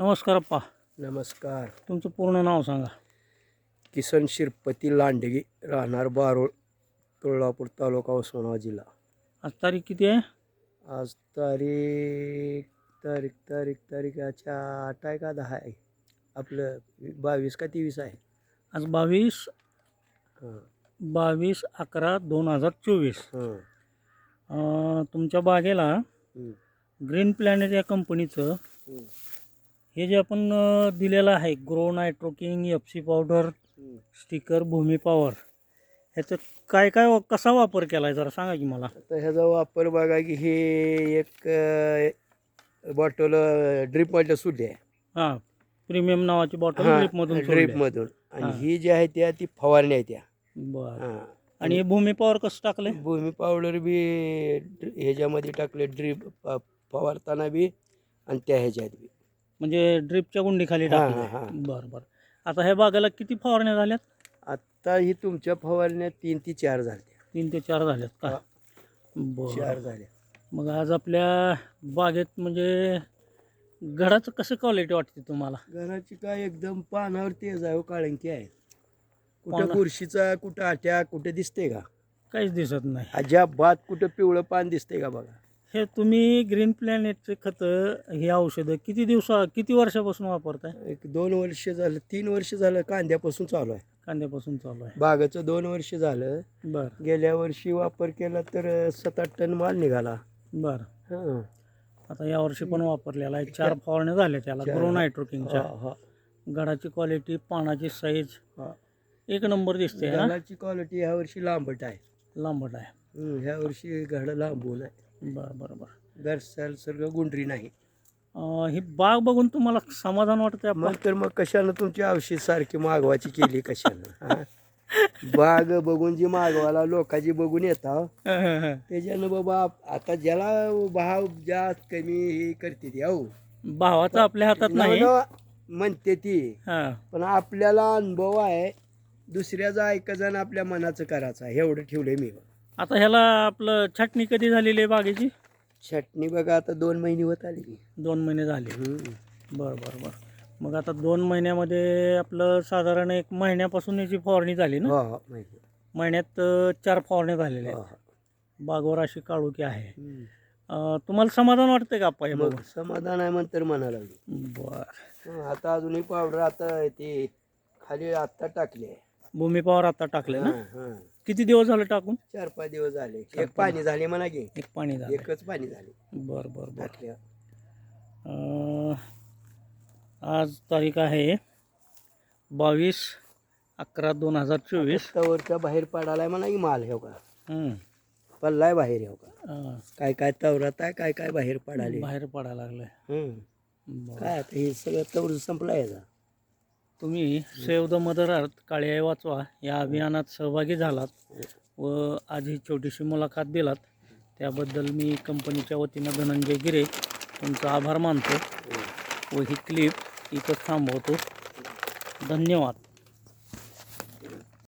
नमस्कार अप्पा. नमस्कार. तुमचं पूर्ण नाव सांगा. किसन शिरपती लांडगे, राहणार बारोळ, तुळजापूर तालुका, उस्मानाबाद जिल्हा. आज तारीख किती आहे? आज तारीख तारीख तारीख तारीख अच्छा 8 आहे का 10 आहे? आपलं 22 का 23 आहे? आज 22 हां 22/11/2024. हां. तुमच्या बागेला ग्रीन प्लॅनेट या कंपनीचं हे जे आपण दिलेलं आहे ग्रो नायट्रोकिंग FC पावडर स्टिकर भूमी पॉवर, ह्याचं काय काय कसा वापर केला आहे जरा सांगा की मला. आता ह्याचा वापर बघा की हे एक बॉटल ड्रीपमध्ये सुटली आहे. हां, प्रीमियम नावाची बॉटल ड्रिपमधून ड्रीपमधून. आणि ही जी आहे त्या ती फवारणी आहे त्या. बरं. हां. आणि हे भूमी पॉवर कसं टाकले? भूमी पावडर बी ह्याच्यामध्ये टाकले, ड्रीप फवारताना बी आणि त्या ह्याच्यात बी. म्हणजे ड्रिपच्या गुंडीखाली टाकले. हां. बरं बरं. आता ह्या बागेला किती फवारण्या झाल्यात? आता ही तुमच्या फवारण्या 3 ते 4 झाल्या. 3 ते 4 झाल्यात का? हा. 4 4 झाल्या. मग आज आपल्या बागेत म्हणजे घडाचं कसं क्वालिटी वाटते तुम्हाला? घराची काय एकदम पानावर तेज आहे, काळंकी आहे. कुठं बुरशीचा, कुठं आट्या, कुठं दिसते का? काहीच दिसत नाही. अजिबात कुठं पिवळं पान दिसते का बघा. हे तुम्ही ग्रीन प्लॅनेटचे खतं, हे औषधं किती वर्षापासून वापरताय? एक 2 वर्ष झालं, 3 वर्ष झालं कांद्यापासून चालू आहे. कांद्यापासून चालू आहे. बागाचं 2 वर्ष झालं. बरं गेल्या वर्षी वापर केला तर 7-8 टन माल निघाला. बरं. हां. आता यावर्षी पण वापरलेला आहे. 4 फवारण्या झाल्या त्याला ग्रो नायट्रोकिंगच्या. हां. घडाची क्वालिटी, पानाची साईज हां. एक नंबर दिसते. घडाची क्वालिटी ह्या वर्षी लांबट आहे. लांबट आहे. ह्या वर्षी घड लांबून आहे. बरं बरं बरं. दरसाल सगळं गुंडरी नाही. ही बाग बघून तुम्हाला समाधान वाटतंय? मग तर मग कशानं तुमची औषध सारखी मागवायची केली कशानं? हां? बाग बघून जी मागवायला लोकांची बघून येतात त्याच्यानं बाबा आता ज्याला भाव जास्त कमी हे करते ती अहो भावाचं आपल्या हातात नाही. म्हणते ती. हां. पण आपल्याला अनुभव आहे, दुसऱ्याचं ऐकायचं आणि आपल्या मनाचं करायचं आहे, एवढं ठेवलंय मी. आता ह्याला आपलं छाटणी कधी झालेली आहे बागेची? छटणी बघा आता 2 महिने होत आली. 2 महिने झाले. बरं बरं बरं. मग आता 2 महिन्यामध्ये आपलं साधारण 1 महिन्यापासून याची फवारणी झाली ना? हो महिन्यात 4 फवारण्या झालेल्या आहेत. बागवर अशी काळोखी आहे. तुम्हाला समाधान वाटतंय का अप्पा हे मग बघून? समाधान आहे म्हणतर म्हणायला लागली. बरं. आता अजूनही पावडर आता ते खाली आत्ता टाकली आहे. भूमी पॉवर आता टाकले ना? हां. किती दिवस झाले टाकून? 4-5 दिवस झाले. एक पाणी झाले म्हणा की. एक पाणी झालं. एकच पाणी झाले. बरं बरं बरं. टाकल्या. आज तारीख आहे 22/11/2024. तवरच्या बाहेर पडालाय म्हणा की माल हे का पडलाय बाहेर हे का. काय काय तवरात आहे, काय काय बाहेर पडाले. बाहेर पडायला लागलंय. काय आता हे सगळं तवर संपलं आहे. तुम्ही सेव्ह द मदर अर्थ, काळी आई वाचवा या अभियानात सहभागी झालात व आज ही छोटीशी मुलाखत दिलात, त्याबद्दल मी कंपनीच्या वतीनं धनंजय गिरे तुमचा आभार मानतो व ही क्लिप इथं थांबवतो. धन्यवाद.